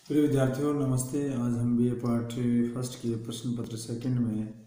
प्रिय विद्यार्थियों नमस्ते। आज हम बीए पार्ट फर्स्ट के प्रश्न पत्र सेकंड में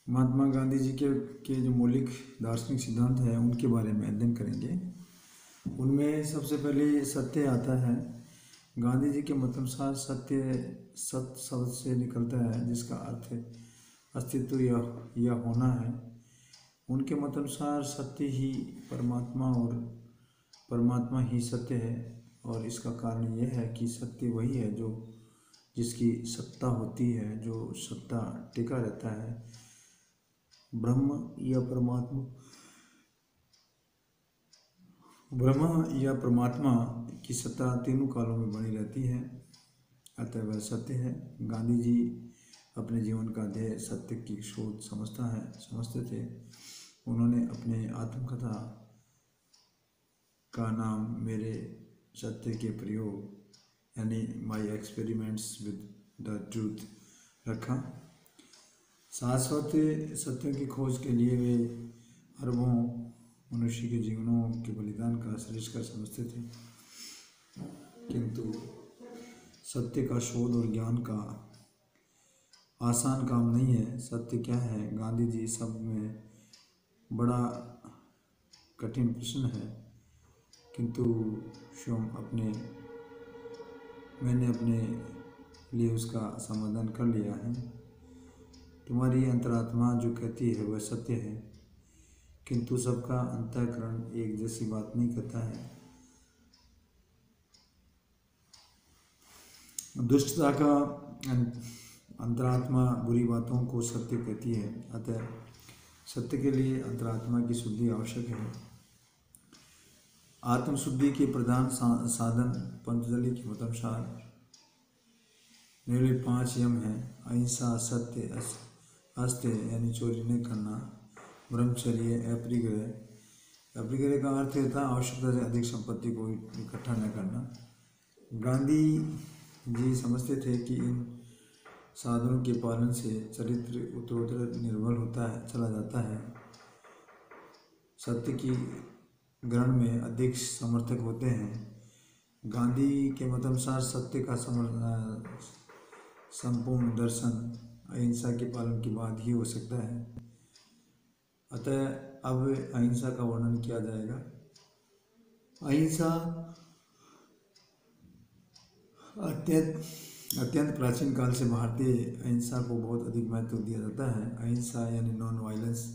महात्मा गांधी जी के जो मौलिक दार्शनिक सिद्धांत हैं उनके बारे में अध्ययन करेंगे। उनमें सबसे पहले सत्य आता है। गांधी जी के मतानुसार सत्य सत शब्द से निकलता है जिसका अर्थ अस्तित्व या होना है। उनके मतानुसार सत्य ही परमात्मा और परमात्मा ही सत्य है और इसका कारण यह है कि सत्य वही है जो जिसकी सत्ता होती है, जो सत्ता टिका रहता है। ब्रह्म या परमात्मा की सत्ता तीनों कालों में बनी रहती है, अतः वह सत्य है। गांधी जी अपने जीवन का ध्येय सत्य की शोध समझते थे। उन्होंने अपने आत्मकथा का नाम मेरे सत्य के प्रयोग यानी my experiments with the truth रखा। शाश्वत सत्यों की खोज के लिए वे अरबों मनुष्य के जीवनों के बलिदान का श्रेष्ठकर समझते थे, किंतु सत्य का शोध और ज्ञान का आसान काम नहीं है। सत्य क्या है? गांधी जी सब में बड़ा कठिन प्रश्न है, किंतु मैंने अपने लिए उसका समाधान कर लिया है। तुम्हारी अंतरात्मा जो कहती है वह सत्य है, किंतु सबका अंतःकरण एक जैसी बात नहीं कहता है। दुष्टता का अंतरात्मा बुरी बातों को सत्य कहती है, अतः सत्य के लिए अंतरात्मा की शुद्धि आवश्यक है। आत्मशुद्धि के प्रधान साधन पतंजलि के मतानुसार निम्नलिखित 5 यम हैं। अहिंसा, सत्य, अस्त्य यानी चोरी नहीं करना, ब्रह्मचर्य, अपरिग्रह का अर्थ था आवश्यकता से अधिक संपत्ति को इकट्ठा न करना। गांधी जी समझते थे कि इन साधनों के पालन से चरित्र उत्तरोत्तर निर्बल चला जाता है। सत्य की ग्रहण में अधिक समर्थक होते हैं। गांधी के मतनुसार सत्य का संपूर्ण दर्शन अहिंसा के पालन के बाद ही हो सकता है। अतः अब अहिंसा का वर्णन किया जाएगा। अहिंसा अत्यंत प्राचीन काल से भारतीय अहिंसा को बहुत अधिक महत्व दिया जाता है। अहिंसा यानी नॉन वायलेंस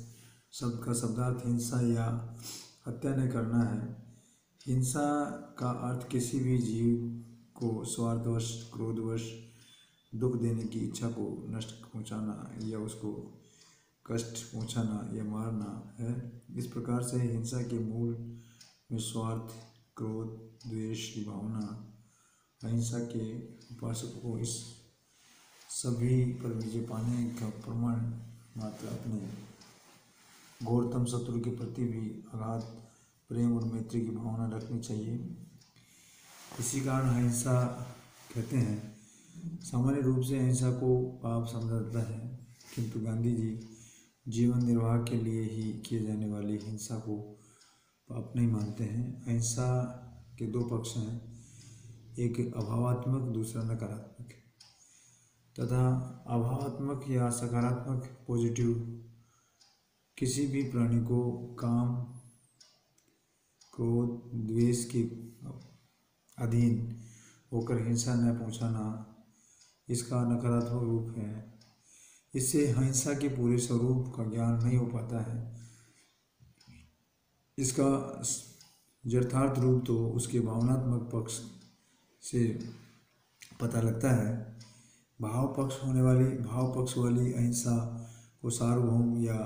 शब्द का शब्दार्थ हिंसा या हत्या न करना है। हिंसा का अर्थ किसी भी जीव को स्वार्थवश, क्रोधवश, दुख देने की इच्छा को नष्ट पहुंचाना या उसको कष्ट पहुंचाना या मारना है। इस प्रकार से हिंसा के मूल में स्वार्थ, क्रोध, द्वेष की भावना। अहिंसा के उपासकों को इस सभी पर विजय पाने का प्रमाण मात्र अपने घोरतम शत्रु के प्रति भी अगाध प्रेम और मैत्री की भावना रखनी चाहिए। इसी कारण अहिंसा कहते हैं। सामान्य रूप से अहिंसा को पाप समझा जाता है, किंतु गांधी जी जीवन निर्वाह के लिए ही किए जाने वाली हिंसा को पाप नहीं मानते हैं। अहिंसा के 2 पक्ष हैं, एक अभावात्मक, दूसरा नकारात्मक। तथा अभावात्मक या सकारात्मक पॉजिटिव किसी भी प्राणी को काम, क्रोध, द्वेष के अधीन होकर हिंसा न पहुंचाना, इसका नकारात्मक रूप है। इससे हिंसा के पूरे स्वरूप का ज्ञान नहीं हो पाता है। इसका यथार्थ रूप तो उसके भावनात्मक पक्ष से पता लगता है। भाव पक्ष वाली अहिंसा को सार्वभौम या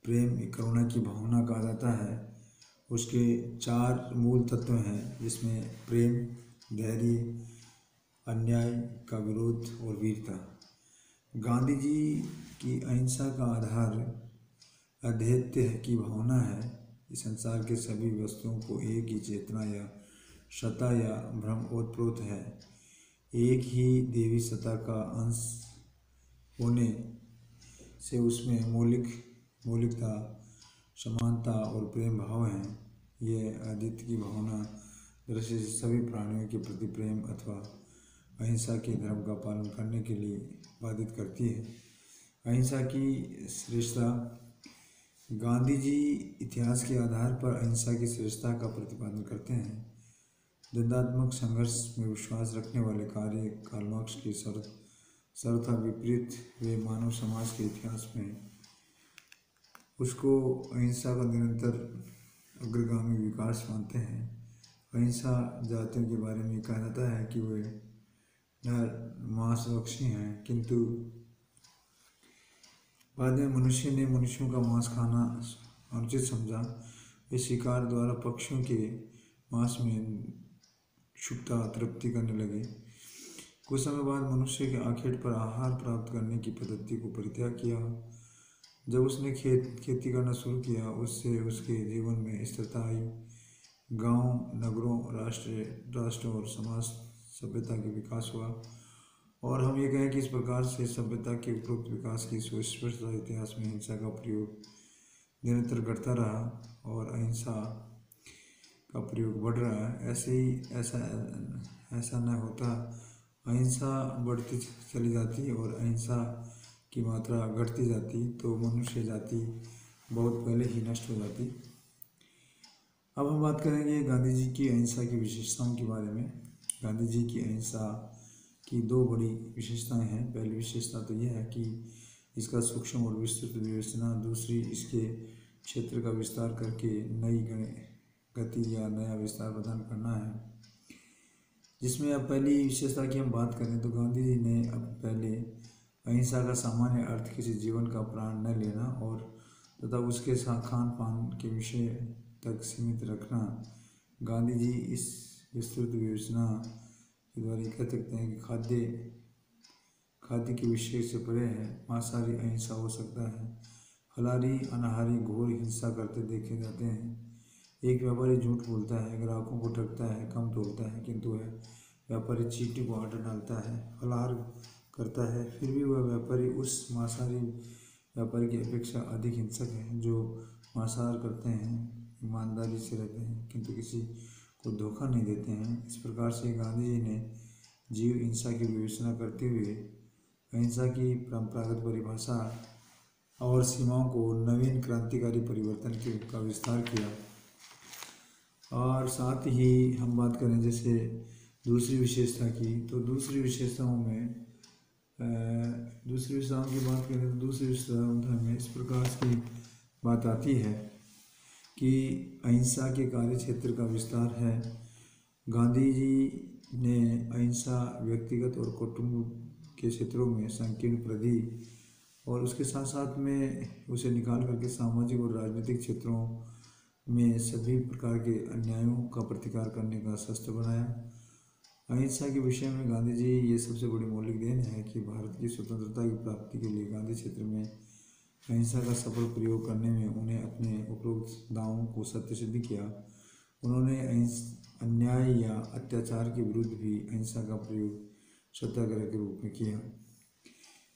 प्रेम, करुणा की भावना कहा जाता है। उसके 4 मूल तत्व हैं, जिसमें प्रेम, धैर्य, अन्याय का विरोध और वीरता। गांधी जी की अहिंसा का आधार अद्वैत की भावना है। इस संसार के सभी वस्तुओं को एक ही चेतना या सत्ता या भ्रम ओतप्रोत है। एक ही देवी सत्ता का अंश होने से उसमें मौलिकता, समानता और प्रेम भाव हैं। यह अद्वैत की भावना दृष्टि से सभी प्राणियों के प्रति प्रेम अथवा अहिंसा के धर्म का पालन करने के लिए बाधित करती है। अहिंसा की श्रेष्ठता। गांधी जी इतिहास के आधार पर अहिंसा की श्रेष्ठता का प्रतिपादन करते हैं। द्वंद्वात्मक संघर्ष में विश्वास रखने वाले कार्य कार्ल मार्क्स की सर्वथा विपरीत वे मानव समाज के इतिहास में उसको अहिंसा का निरंतर अग्रगामी विकास मानते हैं। अहिंसा जातियों के बारे में कहा जाता है कि वे मांसभक्षी हैं, किंतु बाद में मनुष्य ने मनुष्यों का मांस खाना अनुचित समझा। वे शिकार द्वारा पक्षियों के मांस में क्षुब्धता तृप्ति करने लगे। कुछ समय बाद मनुष्य के आखेट पर आहार प्राप्त करने की पद्धति को परित्याग किया। जब उसने खेती करना शुरू किया, उससे उसके जीवन में स्थिरता आई। गांव, नगरों, राष्ट्र और समाज सभ्यता के विकास हुआ। और हम ये कहें कि इस प्रकार से सभ्यता के उपरोक्त विकास की सुस्पष्ट इतिहास में हिंसा का प्रयोग निरंतर घटता रहा और अहिंसा का प्रयोग बढ़ रहा है। ऐसा न होता अहिंसा बढ़ती चली जाती और अहिंसा की मात्रा घटती जाती तो मनुष्य जाति बहुत पहले ही नष्ट हो जाती। अब हम बात करेंगे गांधी जी की अहिंसा की विशेषताओं के बारे में। गांधी जी की अहिंसा की दो बड़ी विशेषताएं हैं। पहली विशेषता तो यह है कि इसका सूक्ष्म और विस्तृत विवेचना, दूसरी इसके क्षेत्र का विस्तार करके नई गति या नया विस्तार प्रदान करना है। जिसमें अब पहली विशेषता की हम बात करें तो गांधी जी ने अब पहले अहिंसा का सामान्य अर्थ किसी जीवन का प्राण न लेना और तथा उसके साथ खान पान के विषय तक सीमित रखना। गांधी जी इस विस्तृत विवेचना के द्वारा कह सकते हैं कि खाद्य के विषय से परे है। मांसाहारी अहिंसा हो सकता है। फलाहारी अनाहारी घोर हिंसा करते देखे जाते हैं। एक व्यापारी झूठ बोलता है, ग्राहकों को ठगता है, कम तोलता है, किंतु वह व्यापारी चींटी को ऑर्डर डालता है, फलाहार करता है, फिर भी वह व्यापारी उस मांसाहारी व्यापारी की अपेक्षा अधिक हिंसक है जो मांसाहार करते हैं, ईमानदारी से रहते हैं, किंतु किसी को धोखा नहीं देते हैं। इस प्रकार से गांधी जी ने जीव हिंसा की विवेचना करते हुए अहिंसा की परंपरागत परिभाषा और सीमाओं को नवीन क्रांतिकारी परिवर्तन का विस्तार किया। और साथ ही हम बात करें जैसे दूसरी विशेषता की, तो दूसरी विशेषताओं की बात करें तो दूसरी विशेषता में इस प्रकार की बात आती है कि अहिंसा के कार्य क्षेत्र का विस्तार है। गांधी जी ने अहिंसा व्यक्तिगत और कुटुंब के क्षेत्रों में संकीर्ण परिधि और उसके साथ साथ में उसे निकाल करके सामाजिक और राजनीतिक क्षेत्रों में सभी प्रकार के अन्यायों का प्रतिकार करने का शस्त्र बनाया। अहिंसा के विषय में गांधी जी ये सबसे बड़ी मौलिक देन है कि भारत की स्वतंत्रता की प्राप्ति के लिए गांधी क्षेत्र में अहिंसा का सफल प्रयोग करने में उन्हें अपने उपरोक्त दावों को सत्य सिद्ध किया। उन्होंने अन्याय या अत्याचार के विरुद्ध भी अहिंसा का प्रयोग सत्याग्रह के रूप में किया।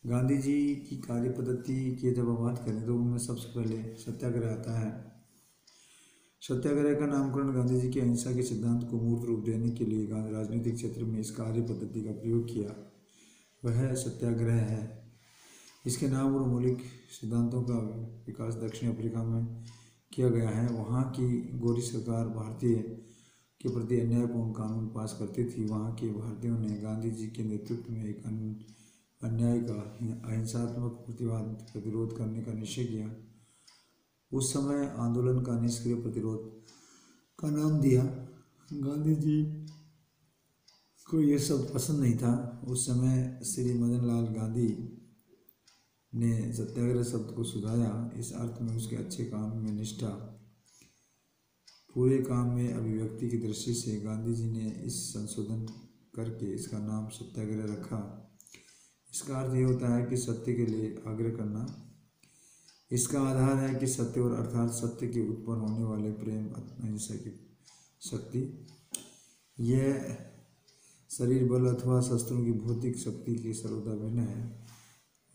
गांधी जी की कार्य पद्धति की जब हम बात करें तो उनमें सबसे पहले सत्याग्रह आता है। सत्याग्रह का नामकरण गांधी जी के अहिंसा के सिद्धांत को मूर्त रूप देने के लिए राजनीतिक क्षेत्र में इस कार्य पद्धति का प्रयोग किया, वह सत्याग्रह है। इसके नाम और मौलिक सिद्धांतों का विकास दक्षिण अफ्रीका में किया गया है। वहाँ की गोरी सरकार भारतीय के प्रति अन्यायपूर्ण कानून पास करती थी। वहाँ के भारतीयों ने गांधी जी के नेतृत्व में एक अन्याय का अहिंसात्मक प्रतिरोध करने का निश्चय किया। उस समय आंदोलन का निष्क्रिय प्रतिरोध का नाम दिया। गांधी जी को यह सब पसंद नहीं था। उस समय श्री मदन लाल गांधी ने सत्याग्रह शब्द को सुधारा इस अर्थ में उसके अच्छे काम में निष्ठा, पूरे काम में अभिव्यक्ति की दृष्टि से गांधी जी ने इस संशोधन करके इसका नाम सत्याग्रह रखा। इसका अर्थ ये होता है कि सत्य के लिए आग्रह करना। इसका आधार है कि सत्य और अर्थात सत्य के उत्पन्न होने वाले प्रेम, अहिंसा की शक्ति। यह शरीर बल अथवा शस्त्रों की भौतिक शक्ति की सर्वदा भिन्न है।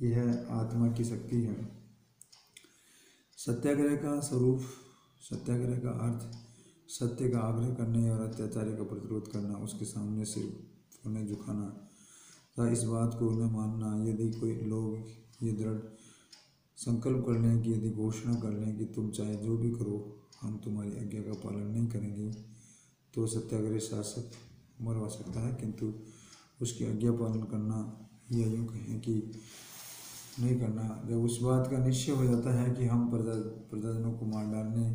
यह आत्मा की शक्ति है। सत्याग्रह का स्वरूप, सत्याग्रह का अर्थ सत्य का आग्रह करने और अत्याचारी का प्रतिरोध करना, उसके सामने सिर उन्हें झुकाना, तथा इस बात को न मानना। यदि कोई लोग ये दृढ़ संकल्प कर लें कि यदि घोषणा कर लें कि तुम चाहे जो भी करो हम तुम्हारी आज्ञा का पालन नहीं करेंगे, तो सत्याग्रही शासक मरवा सकता है, किंतु उसकी आज्ञा पालन करना या यूँ कहें कि नहीं करना, जब उस बात का निश्चय हो जाता है कि हम प्रजाजनों को मार डालने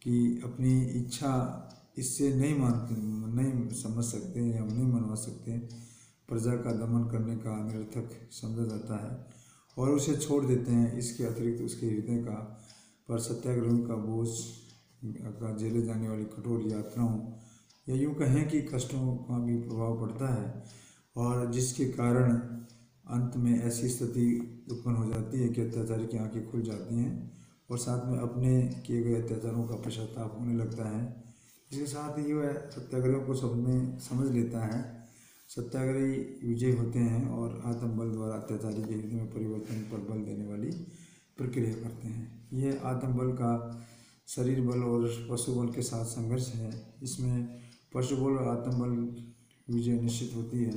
की अपनी इच्छा इससे नहीं समझ सकते या नहीं मनवा सकते, प्रजा का दमन करने का निरर्थक समझा जाता है और उसे छोड़ देते हैं। इसके अतिरिक्त उसके हृदय का पर सत्याग्रहियों का बोझ का झेले जाने वाली कठोर यातनाओं या यूँ कहें कि कष्टों का भी प्रभाव पड़ता है, और जिसके कारण अंत में ऐसी स्थिति उत्पन्न हो जाती है कि अत्याचारी की आंखें खुल जाती हैं और साथ में अपने किए गए अत्याचारों का पश्चाताप होने लगता है। इसके साथ ही वह सत्याग्रह को समझ लेता है। सत्याग्रही विजय होते हैं और आत्मबल द्वारा अत्याचारी के हृदय में परिवर्तन पर बल देने वाली प्रक्रिया करते हैं। यह आत्मबल का शरीर बल और पशु बल के साथ संघर्ष है। इसमें पशु बल और आत्मबल विजय निश्चित होती है।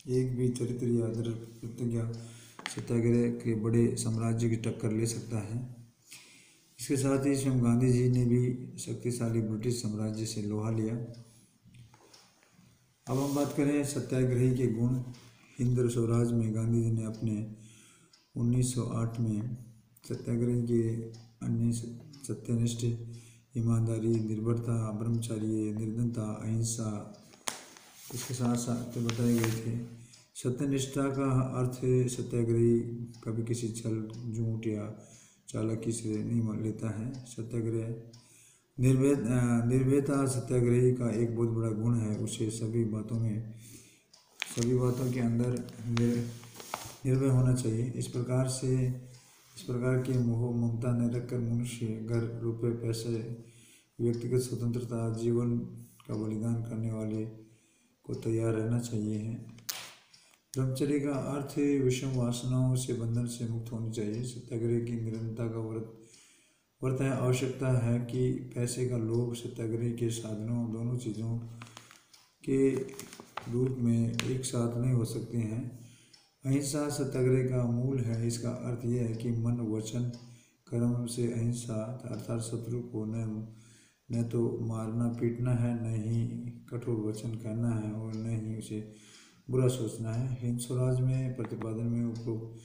एक भी चरित्र या दृढ़ प्रतिज्ञा सत्याग्रह के बड़े साम्राज्य की टक्कर ले सकता है। इसके साथ ही स्वयं गांधी जी ने भी शक्तिशाली ब्रिटिश साम्राज्य से लोहा लिया। अब हम बात करें सत्याग्रही के गुण। हिंद स्वराज में गांधी जी ने अपने 1908 में सत्याग्रह के अन्य सत्यनिष्ठ, ईमानदारी, निर्भरता, ब्रह्मचर्य, निर्धनता, अहिंसा इसके साथ साथ बताए गए थे। सत्यनिष्ठा का अर्थ सत्याग्रही कभी किसी छल, झूठ या चालाकी से नहीं मान लेता है। सत्याग्रह निर्भयता सत्याग्रही का एक बहुत बड़ा गुण है। उसे सभी बातों के अंदर निर्भय होना चाहिए। इस प्रकार के मोह ममता न रखकर मनुष्य घर, रुपये, पैसे, व्यक्तिगत स्वतंत्रता, जीवन का बलिदान करने वाले को तैयार रहना चाहिए। ब्रह्मचर्य का अर्थ विषम वासनाओं से बंधन से मुक्त होनी चाहिए। सत्याग्रह की निरंतरता का व्रत है। आवश्यकता है कि पैसे का लोभ सत्याग्रह के साधनों दोनों चीज़ों के रूप में एक साथ नहीं हो सकते हैं। अहिंसा सत्याग्रह का मूल है। इसका अर्थ यह है कि मन, वचन, कर्म से अहिंसा अर्थात शत्रु को न तो मारना पीटना है, न ही कठोर वचन कहना है और न ही उसे बुरा सोचना है। हिंद स्वराज में प्रतिपादन में उपरोक्त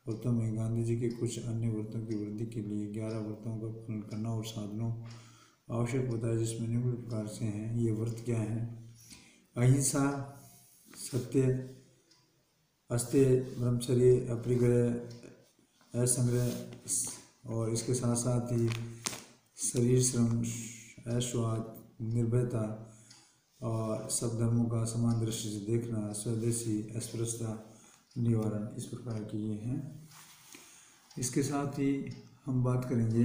व्रतों में गांधी जी के कुछ अन्य व्रतों की वृद्धि के लिए 11 व्रतों का पालन करना और साधनों आवश्यक बताया, जिसमें निम्न प्रकार से हैं। ये व्रत क्या हैं? अहिंसा, सत्य, अस्तेय, ब्रह्मचर्य, अपरिग्रह, असंग्रह और इसके साथ साथ ही शरीर श्रम, ऐश्वाद, निर्भयता और सब धर्मों का समान दृष्टि से देखना, स्वदेशी, अस्पृश्यता निवारण, इस प्रकार की ये हैं। इसके साथ ही हम बात करेंगे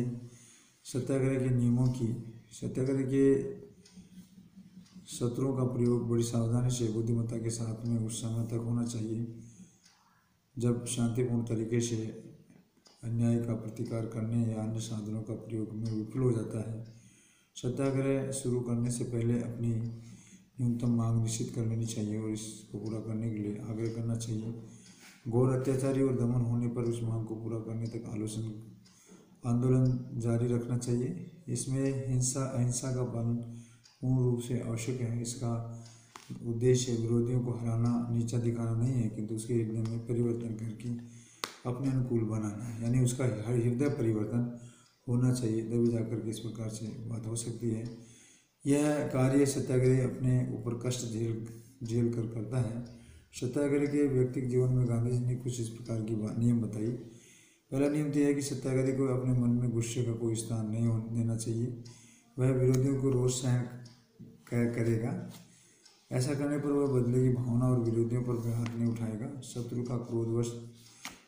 सत्याग्रह के नियमों की। सत्याग्रह के शस्त्रों का प्रयोग बड़ी सावधानी से, बुद्धिमत्ता के साथ में उस समय तक होना चाहिए जब शांतिपूर्ण तरीके से अन्याय का प्रतिकार करने या अन्य साधनों का प्रयोग में विफल हो जाता है। सत्याग्रह शुरू करने से पहले अपनी न्यूनतम मांग निश्चित कर लेनी चाहिए और इसको पूरा करने के लिए आग्रह करना चाहिए। घोर अत्याचारी और दमन होने पर उस मांग को पूरा करने तक आंदोलन जारी रखना चाहिए। इसमें अहिंसा का पालन पूर्ण रूप से आवश्यक है। इसका उद्देश्य विरोधियों को हराना, नीचा दिखाना नहीं है, किंतु उसके हृदय में परिवर्तन करके अपने अनुकूल बनाना है, यानी उसका हृदय परिवर्तन होना चाहिए, तभी जाकर के इस प्रकार से बात हो सकती है। यह कार्य सत्याग्रह अपने ऊपर कष्ट झेल कर करता है। सत्याग्रह के व्यक्तिगत जीवन में गांधी जी ने कुछ इस प्रकार की नियम बताई। पहला नियम तो यह है कि सत्याग्रही को अपने मन में गुस्से का कोई स्थान नहीं देना चाहिए। वह विरोधियों को रोष सहन करेगा। ऐसा करने पर वह बदले की भावना और विरोधियों पर हाथ नहीं उठाएगा। शत्रु का क्रोधवश,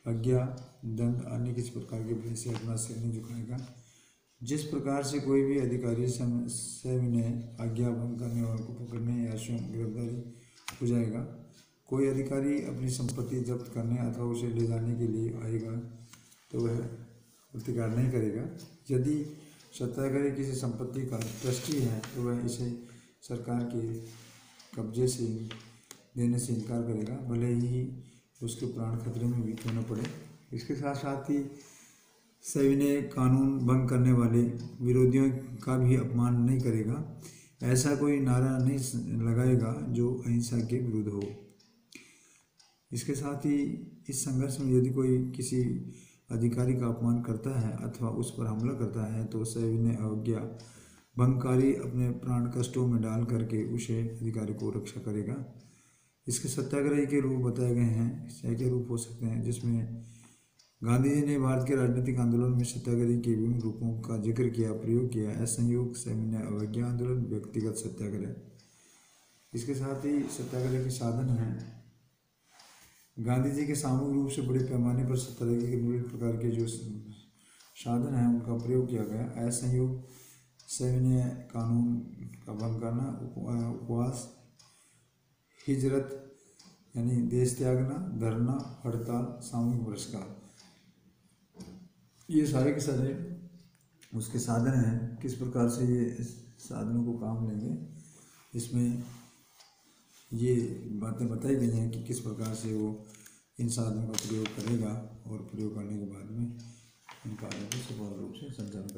आज्ञा, दंड, अन्य किसी प्रकार के भय से अपना सिर नहीं झुकाएगा। जिस प्रकार से कोई भी अधिकारी सविनय आज्ञा भंग करने वालों को पकड़ने या स्वयं गिरफ्तारी हो जाएगा। कोई अधिकारी अपनी संपत्ति जब्त करने अथवा उसे ले जाने के लिए आएगा तो वह प्रतिकार नहीं करेगा। यदि सत्याग्रही किसी संपत्ति का ट्रस्टी है तो वह इसे सरकार के कब्जे से देने से इनकार करेगा, भले ही उसके प्राण खतरे में भी क्यों न पड़े। इसके साथ साथ ही सविनय कानून भंग करने वाले विरोधियों का भी अपमान नहीं करेगा। ऐसा कोई नारा नहीं लगाएगा जो अहिंसा के विरुद्ध हो। इसके साथ ही इस संघर्ष में यदि कोई किसी अधिकारी का अपमान करता है अथवा उस पर हमला करता है तो सविनय अवज्ञा भंगकारी अपने प्राण कष्टों में डाल करके उसे अधिकारी को रक्षा करेगा। इसके सत्याग्रही के रूप बताए गए हैं, सैकड़ों रूप हो सकते हैं, जिसमें गांधी जी ने भारत के राजनीतिक आंदोलन में सत्याग्रह के विभिन्न रूपों का जिक्र किया, प्रयोग किया। असहयोग, सविनय अवज्ञा आंदोलन, व्यक्तिगत सत्याग्रह। इसके साथ ही सत्याग्रह के साधन हैं। गांधी जी के सामूहिक रूप से बड़े पैमाने पर सत्याग्रह के विभिन्न प्रकार के जो साधन हैं उनका प्रयोग किया गया। असहयोग, सविनय कानून का भंग करना, उपवास, हिजरत यानी देश त्यागना, धरना, हड़ताल, सामूहिक बहिष्कार, ये सारे के सारे उसके साधन हैं। किस प्रकार से ये साधनों को काम लेंगे, इसमें ये बातें बताई गई हैं कि किस प्रकार से वो इन साधनों का प्रयोग करेगा और प्रयोग करने के बाद में इन कार्यों को सफल रूप से संचालन